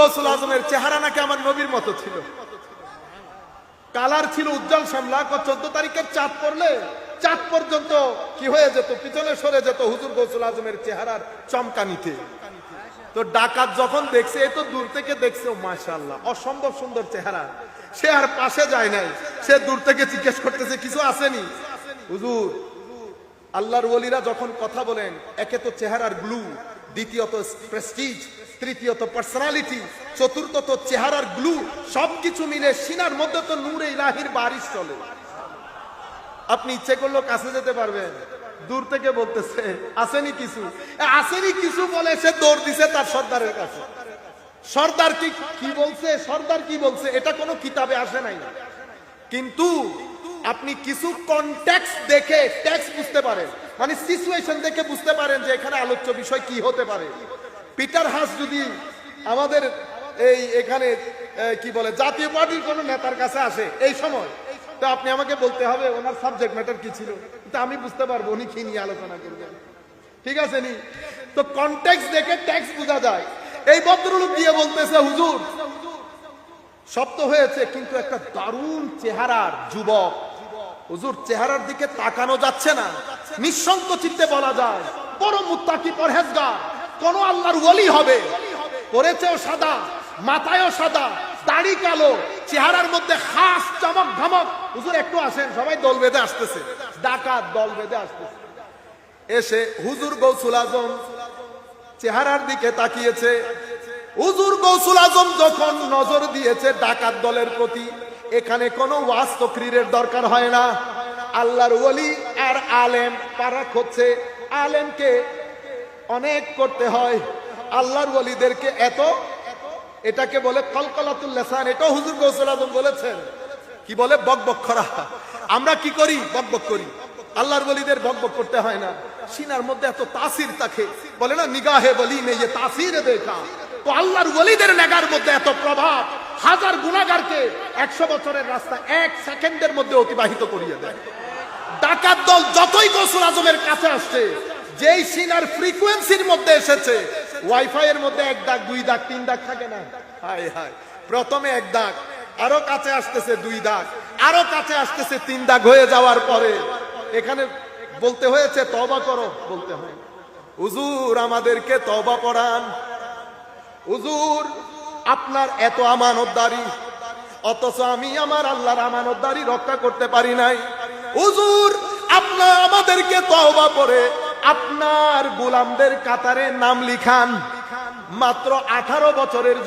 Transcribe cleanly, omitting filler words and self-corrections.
গৌসুল আজমের চেহারা নাকি আমার নবীর মতো ছিল, কালার ছিল উজ্জ্বল শ্যামলা। 14 তারিখের চাঁদ পড়লে চাঁদ পর্যন্ত কি হয়ে যেত, পিছনে সরে যেত হুজুর গৌসুল আজমের চেহারার চমকানিতে। তো ডাকাত যখন দেখছে, এ তো দূর থেকে দেখছে, মাশাআল্লাহ অসম্ভব সুন্দর চেহারা, সে আর পাশে যায় নাই, সে দূর থেকে জিজ্ঞেস করতেছে কিছু আসেনি। হুজুর, আল্লাহর ওলিরা যখন কথা বলেন, একে তো চেহারার গ্লু, দ্বিতীয়ত প্রেস্টিজ, তৃতীয়ত পার্সোনালিটি, চতুর্থত চেহারার গ্লু, সবকিছু মিলে সিনার মধ্যে তো নূরে ইলাহির বারিশ চলে। আপনি ইচ্ছে করলো কাছে যেতে পারবেন, দূর থেকে বলতেছে আসেনি কিছু, আসেনি কিছু বলে সে দৌড় দিছে তার সর্দারের কাছে। সর্দার কি বলছে, সর্দার কি বলছে এটা কোনো কিতাবে আসে নাই, কিন্তু আপনি কিছু কনটেক্সট দেখে টেক্সট বুঝতে পারেন, মানে সিচুয়েশন দেখে বুঝতে পারেন যে এখানে আলোচ্য বিষয় কি হতে পারে। পিটার হাস যদি আমাদের এখানে কি বলে জাতীয় পার্টির কোন নেতার কাছে আসে এই সময়, তো আপনি আমাকে বলতে হবে ওনার সাবজেক্ট ম্যাটার কি ছিল, তো আমি বুঝতে পারবো উনি কি নিয়ে আলোচনা করবেন, ঠিক আছে নি? তো কনটেক্সট দেখে টেক্সট বোঝা যায়। এই ভদ্রলোক দিয়ে বলতেছে হুজুর সব তো হয়েছে, কিন্তু একটা দারুণ চেহারার যুবক, হুজুর চেহারার দিকে তাকানো যাচ্ছে না, নিঃসঙ্ক চিত্তে বলা যায় বড় মুত্তাকি পরহেজগার, কোন আল্লাহর ওলি হবে, পরেছেও সাদা, মাথায়ও সাদা, দাড়ি কালো, চেহারার মধ্যে খাস চমক ধমক। হুজুর একটু আসেন, সবাই দল বেঁধে আসতেছে, ডাকাত দল বেঁধে আসতেছে। এসে হুজুর গৌসুল আজম চেহারার দিকে তাকিয়েছে। হুজুর গৌসুল আজম যখন নজর দিয়েছে ডাকাত দলের প্রতি, এখানে কোনো ওয়াজ তাকরীরের দরকার হয় না। আল্লাহর ওলি আর আলেম পারাক হচ্ছে, আলেমকে অনেক করতে হয়, আল্লাহর ওলিদেরকে এত, এটাকে বলে কলকলাতুল লিসান। এটা হুজুর গৌসুল আজম বলেছেন, কি বলে বকবক করা। আমরা কি করি, বকবক করি, আল্লাহর ওলিদের বকবক করতে হয় না। সিনার মধ্যে এত তাসির থাকে, বলে না নিগাহে বলি নে ये তাসির দেখা। তো আল্লাহর ওলিদের নেগার মধ্যে এত প্রভাব, হাজার গুনাহগারকে 100 বছরের রাস্তা 1 সেকেন্ডের মধ্যে অতিবাহিত করিয়ে দেয়। ডাকাত দল যতই গৌসুল আজমের কাছে আসছে, যেই সিনার ফ্রিকোয়েন্সির মধ্যে এসেছে, ওয়াইফাই এর মধ্যে 1 দাগ 2 দাগ 3 দাগ থাকে না, হায় হায়, প্রথমে 1 দাগ, আরো কাছে আসতেছে 2 দাগ, আরো কাছে আসতেছে 3 দাগ হয়ে যাওয়ার পরে এখানে বলতে হয়েছে তওবা করো, বলতে হয় হুজুর আমাদেরকে তওবা পড়ান, হুজুর আপনার এত আমানতদারি, অথচ আমি আমার আল্লাহর আমানতদারি রক্ষা করতে পারি নাই। হুজুর আপনার আমাদেরকে তওবা করে আপনার গোলামদের কাতারে নাম লিখান। মাত্র 18 বছরের